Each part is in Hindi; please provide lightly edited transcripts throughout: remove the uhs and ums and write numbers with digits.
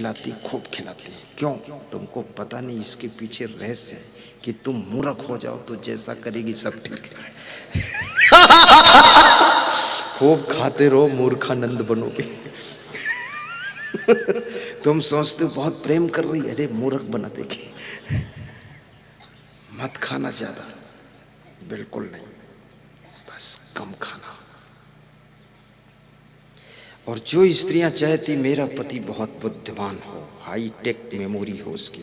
खिलाती, खूब खिलाती। क्यों? तुमको पता नहीं इसके पीछे रहस्य है कि तुम मूर्ख हो जाओ तो जैसा करेगी सब ठीक है। खूब खाते रहो, मूर्खानंद बनोगे। तुम सोचते हो बहुत प्रेम कर रही, अरे मूर्ख बना देगी। मत खाना ज्यादा, बिल्कुल नहीं, बस कम खाना। और जो स्त्रियां चाहती मेरा पति बहुत बुद्धिमान हो, हाई टेक मेमोरी हो उसकी,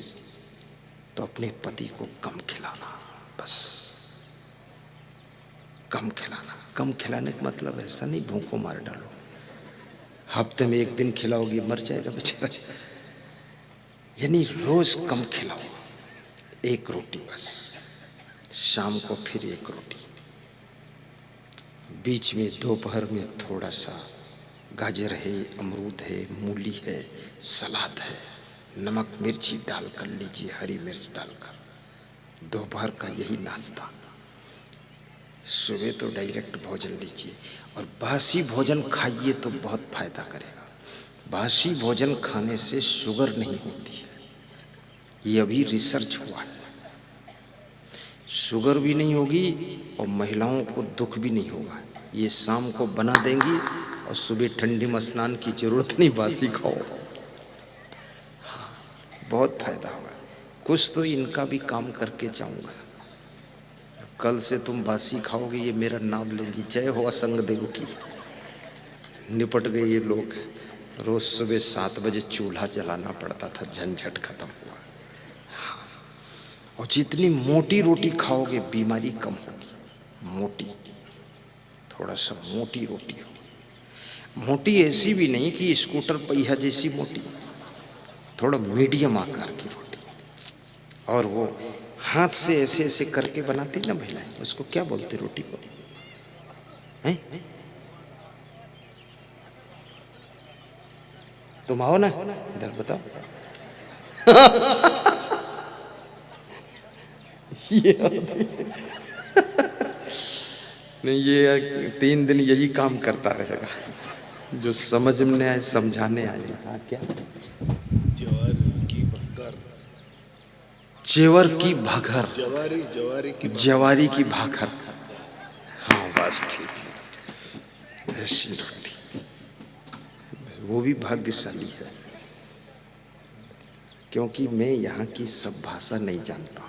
तो अपने पति को कम खिलाना, बस कम खिलाना। कम खिलाने का मतलब ऐसा नहीं भूखों मार डालो, हफ्ते में एक दिन खिलाओगी मर जाएगा बेचारा। यानी रोज कम खिलाओ, एक रोटी बस, शाम को फिर एक रोटी, बीच में दोपहर में थोड़ा सा गाजर है, अमरूद है, मूली है, सलाद है, नमक मिर्ची डालकर लीजिए, हरी मिर्च डालकर। दोपहर का यही नाश्ता। सुबह तो डायरेक्ट भोजन लीजिए, और बासी भोजन खाइए तो बहुत फायदा करेगा। बासी भोजन खाने से शुगर नहीं होती है, ये अभी रिसर्च हुआ है। शुगर भी नहीं होगी और महिलाओं को दुख भी नहीं होगा। ये शाम को बना देंगी और सुबह ठंडी में स्नान की जरूरत नहीं, बासी खाओ, बहुत फायदा होगा। कुछ तो इनका भी काम करके जाऊंगा। कल से तुम बासी खाओगे ये मेरा नाम लेंगी। जय हो असंग देव की। निपट गए ये लोग। रोज सुबह 7 बजे चूल्हा जलाना पड़ता था, झंझट खत्म हुआ। और जितनी मोटी रोटी खाओगे बीमारी कम होगी। मोटी, थोड़ा सा मोटी रोटी हो। मोटी ऐसी भी नहीं कि स्कूटर पहिया जैसी मोटी, थोड़ा मीडियम आकार की रोटी। और वो हाथ से ऐसे ऐसे करके बनाती ना महिलाएं, उसको क्या बोलते रोटी को? हैं? तुम आओ ना इधर बताओ। नहीं, ये 3 दिन यही काम करता रहेगा, जो समझ में आए समझाने आए। हाँ क्या? चेवर की भागर, जवारी की भागर। हाँ बस ठीक है, ऐसी रोटी, वो भी भाग्यशाली है। क्योंकि मैं यहाँ की सब भाषा नहीं जानता,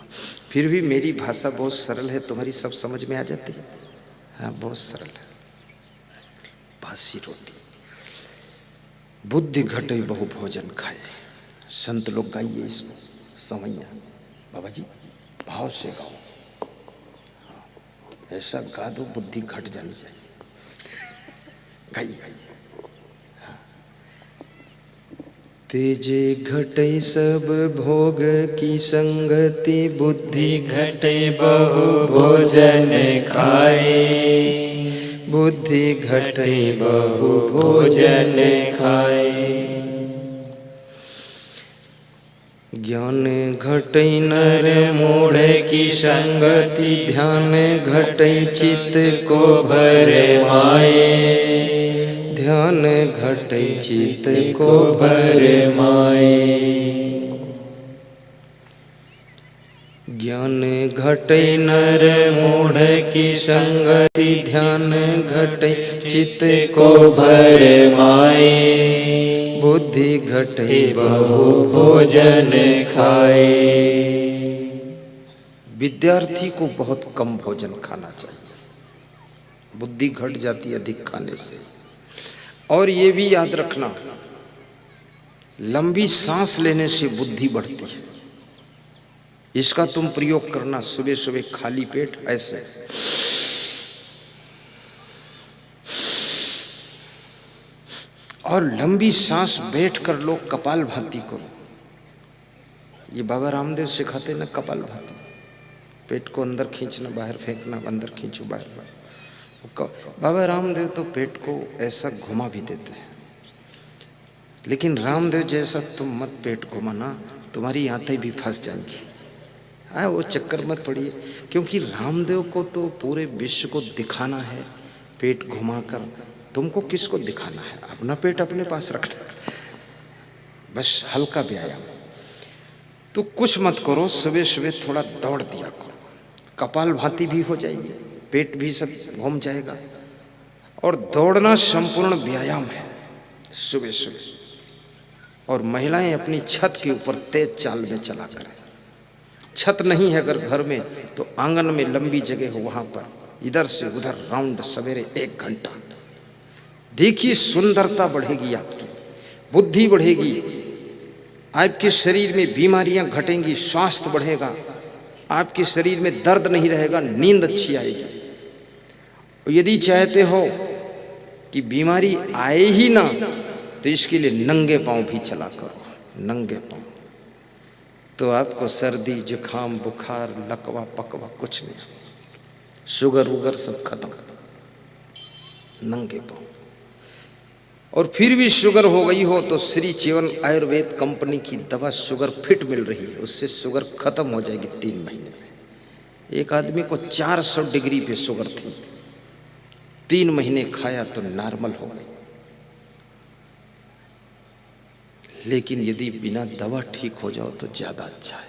फिर भी मेरी भाषा बहुत सरल है, तुम्हारी सब समझ में आ जाती है। हाँ बहुत सरल है। बासी रोटी। बुद्धि घटे बहु भोजन खाए, संत लोग गाइए इसको, समैया बाबा जी भाव से गाओ, ऐसा गा दो बुद्धि घट जानी चाहिए। गाइए। तेजे घटे सब भोग की संगति, बुद्धि घटे बहु भोजन खाए, बुद्धि घटे बहु भोजन खाए। ज्ञान घटे नर मूढ़ की संगति, ध्यान घटे चित्त को भरे माए, ध्यान घटे चित्त को भरे माए। ज्ञान घटे नर मूढ़ की संगति, ध्यान घटे चित्त को भरे माए, बुद्धि घटे बहु भोजन खाए। विद्यार्थी को बहुत कम भोजन खाना चाहिए, बुद्धि घट जाती है अधिक खाने से। और ये भी याद रखना, लंबी सांस लेने से बुद्धि बढ़ती है। इसका तुम प्रयोग करना, सुबह सुबह खाली पेट ऐसे, और लंबी सांस बैठ कर लो, कपाल भाती करो। ये बाबा रामदेव सिखाते ना कपाल भाती, पेट को अंदर खींचना, बाहर फेंकना, अंदर खींचो बाहर। बाबा रामदेव तो पेट को ऐसा घुमा भी देते हैं, लेकिन रामदेव जैसा तुम मत पेट घुमाना, तुम्हारी आंतें भी फंस जाएंगी। हाँ वो चक्कर मत पड़िए, क्योंकि रामदेव को तो पूरे विश्व को दिखाना है पेट घुमाकर। तुमको किसको दिखाना है? अपना पेट अपने पास रखना। बस हल्का व्यायाम। तो कुछ मत करो, सुबह सुबह थोड़ा दौड़ दिया करो, कपाल भाती भी हो जाएगी, पेट भी सब घूम जाएगा। और दौड़ना संपूर्ण व्यायाम है सुबह सुबह। और महिलाएं अपनी छत के ऊपर तेज चाल में चला करें। छत नहीं है अगर घर में, तो आंगन में लंबी जगह हो, वहां पर इधर से उधर राउंड सवेरे 1 घंटा। देखिए सुंदरता बढ़ेगी, आपकी बुद्धि बढ़ेगी, आपके शरीर में बीमारियां घटेंगी, स्वास्थ्य बढ़ेगा, आपके शरीर में दर्द नहीं रहेगा, नींद अच्छी आएगी। और यदि चाहते हो कि बीमारी आए ही ना, तो इसके लिए नंगे पांव भी चला करो, नंगे पांव। तो आपको सर्दी जुकाम बुखार लकवा पकवा कुछ नहीं, शुगर उगर सब खत्म, नंगे पांव। और फिर भी शुगर हो गई हो तो श्री चेवन आयुर्वेद कंपनी की दवा शुगर फिट मिल रही है, उससे शुगर खत्म हो जाएगी 3 महीने में। एक आदमी को 400 डिग्री पे शुगर थी, 3 महीने खाया तो नॉर्मल हो गई। लेकिन यदि बिना दवा ठीक हो जाओ तो ज्यादा अच्छा है।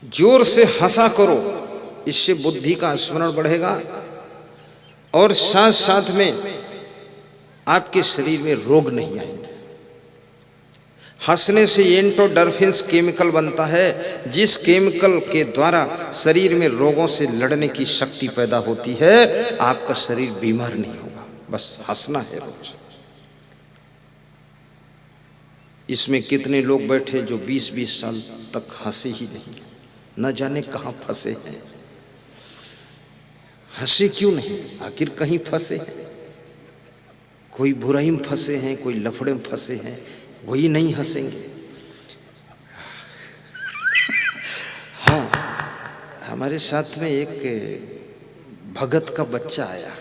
जोर से हंसा करो, इससे बुद्धि का स्मरण बढ़ेगा और साथ साथ में आपके शरीर में रोग नहीं आएंगे। हंसने से एंडोर्फिन्स केमिकल बनता है, जिस केमिकल के द्वारा शरीर में रोगों से लड़ने की शक्ति पैदा होती है। आपका शरीर बीमार नहीं होगा, बस हंसना है रोज। इसमें कितने लोग बैठे जो 20-20 साल तक हंसे ही नहीं, न जाने कहां फंसे हैं। हंसे क्यों नहीं? आखिर कहीं फंसे हैं, कोई बुराई में फंसे हैं, कोई लफड़े में फंसे हैं, वही नहीं हंसेंगे। हाँ, हमारे साथ में एक भगत का बच्चा आया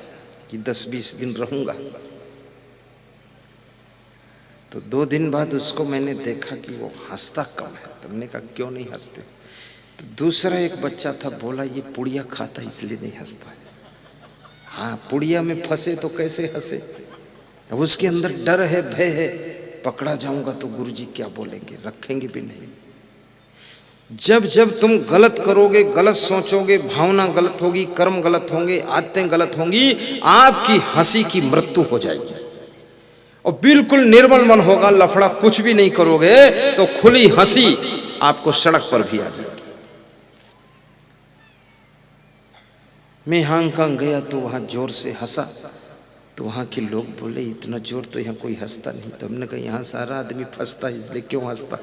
कि 10-20 दिन रहूंगा। तो 2 दिन बाद उसको मैंने देखा कि वो हंसता कम है। तो मैंने कहा क्यों नहीं हंसते? तो दूसरा एक बच्चा था, बोला ये पुड़िया खाता इसलिए नहीं हंसता। हाँ, पुड़िया में फंसे तो कैसे हंसे? अब उसके अंदर डर है, भय है, पकड़ा जाऊंगा तो गुरुजी क्या बोलेंगे, रखेंगे भी नहीं। जब जब तुम गलत करोगे, गलत सोचोगे, भावना गलत होगी, कर्म गलत होंगे, आदतें गलत होंगी, आपकी हंसी की मृत्यु हो जाएगी। और बिल्कुल निर्मल मन होगा, लफड़ा कुछ भी नहीं करोगे तो खुली हंसी आपको सड़क पर भी आ जाएगी। मैं हांगकांग गया तो वहां जोर से हंसा, तो वहां के लोग बोले इतना जोर तो यहाँ कोई हंसता नहीं। तो हमने कहा यहाँ सारा आदमी फंसता है, इसलिए क्यों हंसता?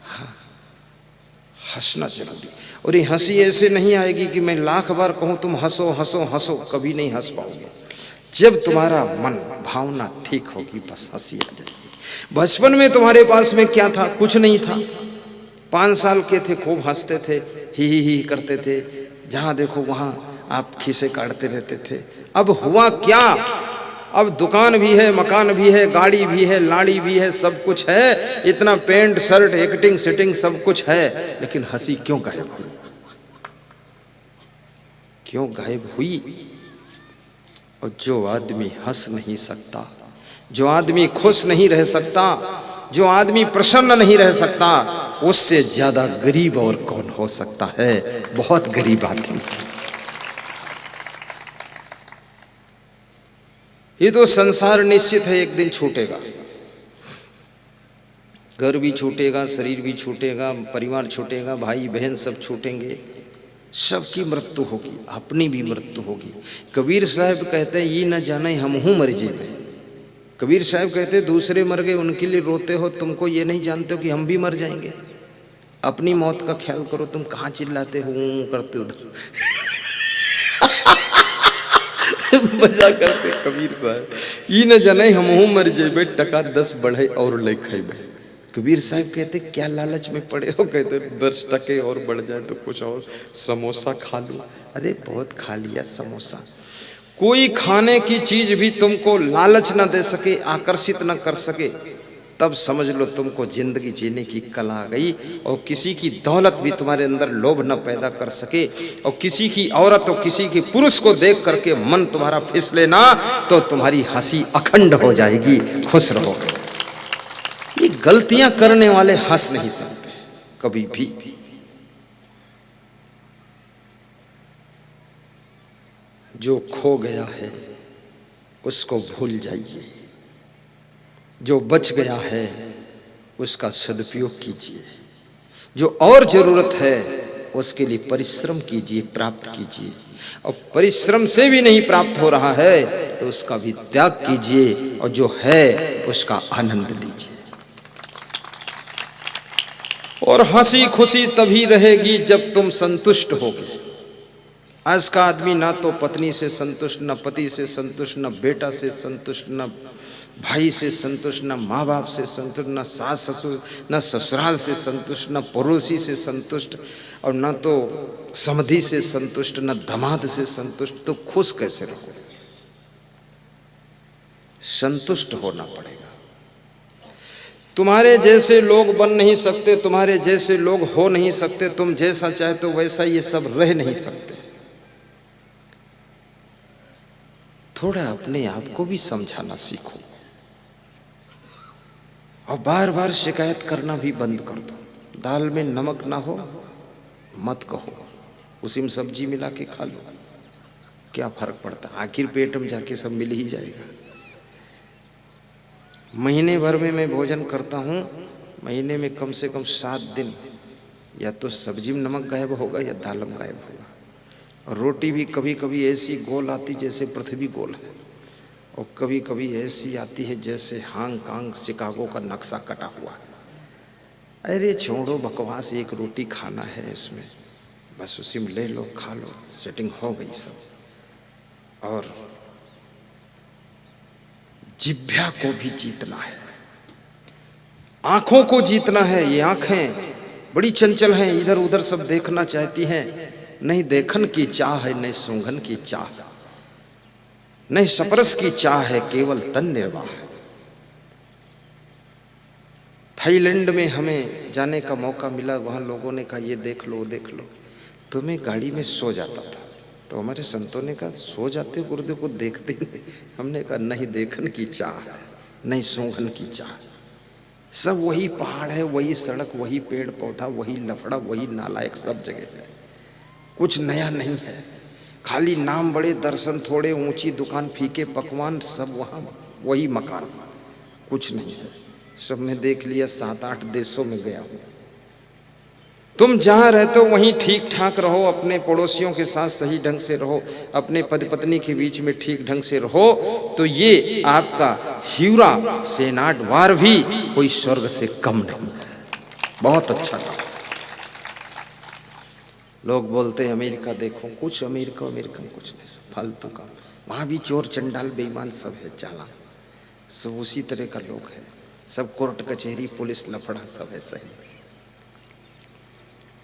हाँ, हंसना जरूरी। और ये हंसी ऐसे नहीं आएगी कि मैं लाख बार कहूं तुम हंसो हंसो हंसो, कभी नहीं हंस पाओगे। जब तुम्हारा मन भावना ठीक होगी, बस हंसी आ जाएगी। बचपन में तुम्हारे पास में क्या था? कुछ नहीं था। 5 साल के थे, खूब हंसते थे, ही करते थे, जहां देखो वहां आप खीसे काटते रहते थे। अब हुआ क्या? अब दुकान भी है, मकान भी है, गाड़ी भी है, लाड़ी भी है, सब कुछ है, इतना पेंट शर्ट एक्टिंग सिटिंग सब कुछ है, लेकिन हंसी क्यों गायब हुई? क्यों गायब हुई? और जो आदमी हंस नहीं सकता, जो आदमी खुश नहीं रह सकता, जो आदमी प्रसन्न नहीं रह सकता, उससे ज्यादा गरीब और कौन हो सकता है? बहुत गरीब आदमी। ये तो संसार निश्चित है एक दिन छूटेगा, घर भी छूटेगा, शरीर भी छूटेगा, परिवार छूटेगा, भाई बहन सब छूटेंगे, सबकी मृत्यु होगी, अपनी भी मृत्यु होगी। कबीर साहब कहते हैं ये न जाने हमहू मर जेबे। कबीर साहब कहते दूसरे मर गए उनके लिए रोते हो, तुमको ये नहीं जानते हो कि हम भी मर जाएंगे। अपनी मौत का ख्याल करो। तुम कहाँ चिल्लाते हो करते उधर मजा करते कबीर साहब। ये न जाने हमहू मर जेबे, टका 10 बढ़े और ले खेबे। कबीर साहब कहते क्या लालच में पड़े हो? कहते 10 टके और बढ़ जाए तो कुछ और समोसा खा लो। अरे बहुत खा लिया समोसा। कोई खाने की चीज भी तुमको लालच न दे सके, आकर्षित न कर सके, तब समझ लो तुमको जिंदगी जीने की कला आ गई। और किसी की दौलत भी तुम्हारे अंदर लोभ न पैदा कर सके, और किसी की औरत और किसी की पुरुष को देख करके मन तुम्हारा फिसले ना, तो तुम्हारी हंसी अखंड हो जाएगी, खुश रहोगे। गलतियां करने वाले हंस नहीं सकते कभी भी। जो खो गया है उसको भूल जाइए, जो बच गया है उसका सदुपयोग कीजिए, जो और जरूरत है उसके लिए परिश्रम कीजिए, प्राप्त कीजिए। और परिश्रम से भी नहीं प्राप्त हो रहा है तो उसका भी त्याग कीजिए, और जो है उसका आनंद लीजिए। और हंसी खुशी तभी रहेगी जब तुम संतुष्ट होगे। आज का आदमी ना तो पत्नी से संतुष्ट, न पति से संतुष्ट, न बेटा से संतुष्ट, न भाई से संतुष्ट, न माँ बाप से संतुष्ट, न सास ससुर, न ससुराल से संतुष्ट, न पड़ोसी से संतुष्ट, और न तो समधि से संतुष्ट, न दामाद से संतुष्ट। तो खुश कैसे रहो? संतुष्ट होना पड़ेगा। तुम्हारे जैसे लोग बन नहीं सकते, तुम्हारे जैसे लोग हो नहीं सकते, तुम जैसा चाहते हो वैसा ये सब रह नहीं सकते। थोड़ा अपने आप को भी समझाना सीखो, और बार बार शिकायत करना भी बंद कर दो। दाल में नमक ना हो मत कहो, उसी में सब्जी मिला के खा लो, क्या फर्क पड़ता, आखिर पेट में जाके सब मिल ही जाएगा। महीने भर में मैं भोजन करता हूँ, महीने में कम से कम 7 दिन या तो सब्जी में नमक गायब होगा या दाल में गायब होगा। और रोटी भी कभी कभी ऐसी गोल आती जैसे पृथ्वी गोल है, और कभी कभी ऐसी आती है जैसे हांगकांग शिकागो का नक्शा कटा हुआ है। अरे छोड़ो बकवास, एक रोटी खाना है इसमें, बस उसी में ले लो, खा लो, सेटिंग हो गई सब। और जिह्वा को भी जीतना है, आंखों को जीतना है। ये आंखें बड़ी चंचल हैं, इधर उधर सब देखना चाहती हैं। नहीं देखन की चाह है, नहीं सूंघन की चाह, नहीं स्पर्श की चाह है, केवल तन निर्वाह। थाईलैंड में हमें जाने का मौका मिला, वहां लोगों ने कहा ये देख लो देख लो। तो मैं गाड़ी में सो जाता था, तो हमारे संतों ने कहा सो जाते गुरुदेव को देखते नहीं। हमने कहा नहीं देखन की चाह है, नहीं सूंघन की चाह। सब वही पहाड़ है, वही सड़क, वही पेड़ पौधा, वही लफड़ा, वही नालायक, सब जगह है, कुछ नया नहीं है। खाली नाम बड़े, दर्शन थोड़े, ऊंची दुकान, फीके पकवान, सब वहाँ वही मकान, कुछ नहीं है। सब मैं देख लिया, 7-8 देशों में गया हूँ। तुम जहाँ रहते हो वहीं ठीक ठाक रहो, अपने पड़ोसियों के साथ सही ढंग से रहो, अपने पति पत्नी के बीच में ठीक ढंग से रहो, तो ये आपका ह्यूरा सेनाड वार भी कोई स्वर्ग से कम नहीं है। बहुत अच्छा था। लोग बोलते हैं अमेरिका देखो, कुछ अमेरिका कुछ नहीं, सब फालतू का। वहाँ भी चोर चंडाल बेईमान सब है, चालाक सब उसी तरह का लोग है, सब कोर्ट कचहरी पुलिस लफड़ा सब है। सही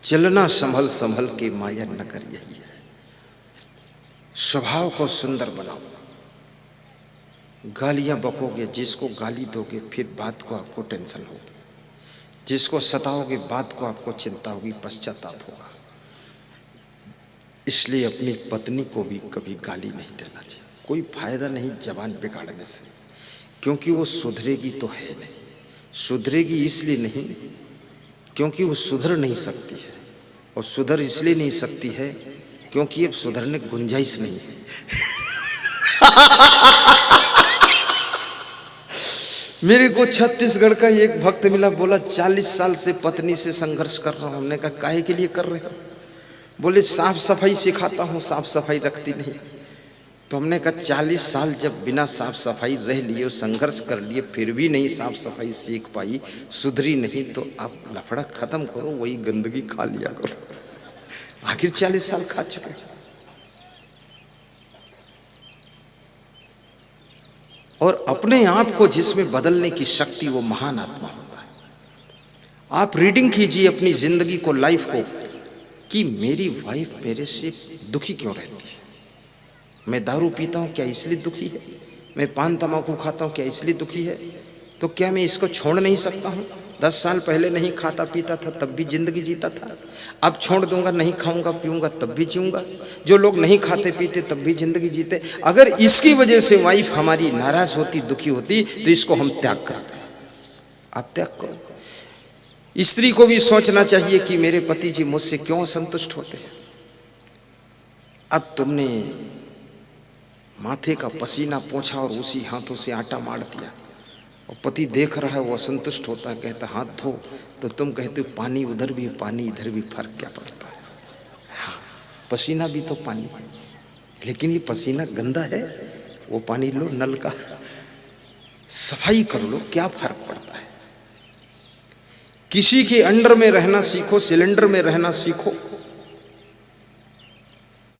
चलना संभल संभल के माया नगर यही है। स्वभाव को सुंदर बनाओ। गालियां बकोगे, जिसको गाली दोगे फिर बात को आपको टेंशन होगी, जिसको सताओगे बात को आपको चिंता होगी, पश्चाताप होगा। इसलिए अपनी पत्नी को भी कभी गाली नहीं देना चाहिए, कोई फायदा नहीं जबान बिगाड़ने से, क्योंकि वो सुधरेगी तो है नहीं। सुधरेगी इसलिए नहीं क्योंकि वो सुधर नहीं सकती है, और सुधर इसलिए नहीं सकती है क्योंकि अब सुधरने की गुंजाइश नहीं है। मेरे को छत्तीसगढ़ का एक भक्त मिला, बोला 40 साल से पत्नी से संघर्ष कर रहा हूं। हमने कहा काहे के लिए कर रहे हो? बोले साफ सफाई सिखाता हूँ, साफ सफाई रखती नहीं। तो हमने कहा 40 साल जब बिना साफ सफाई रह लिए, संघर्ष कर लिए, फिर भी नहीं साफ सफाई सीख पाई, सुधरी नहीं, तो आप लफड़ा खत्म करो, वही गंदगी खा लिया करो। आखिर 40 साल खा चुके। और अपने आप को जिसमें बदलने की शक्ति, वो महान आत्मा होता है। आप रीडिंग कीजिए अपनी जिंदगी को, लाइफ को, कि मेरी वाइफ मेरे से दुखी क्यों रहती है। मैं दारू पीता हूँ, क्या इसलिए दुखी है? मैं पान तंबाकू खाता हूँ, क्या इसलिए दुखी है? तो क्या मैं इसको छोड़ नहीं सकता हूँ? 10 साल पहले नहीं खाता पीता था तब भी जिंदगी जीता था, अब छोड़ दूंगा, नहीं खाऊंगा पीऊंगा तब भी जीऊंगा। जो लोग नहीं खाते पीते तब भी जिंदगी जीते। अगर इसकी वजह से वाइफ हमारी नाराज होती, दुखी होती, तो इसको हम त्याग करते हैं। आप त्याग करो। स्त्री को भी सोचना चाहिए कि मेरे पति जी मुझसे क्यों असंतुष्ट होते हैं। अब तुमने माथे का पसीना पोंछा और उसी हाथों से आटा मार दिया और पति देख रहा है, वो असंतुष्ट होता है, कहता हाथ धो, तो तुम कहते हो पानी उधर भी पानी इधर भी, फर्क क्या पड़ता है। हाँ, पसीना भी तो पानी है, लेकिन ये पसीना गंदा है, वो पानी लो नल का, सफाई कर लो, क्या फर्क पड़ता है। किसी के अंडर में रहना सीखो, सिलेंडर में रहना सीखो,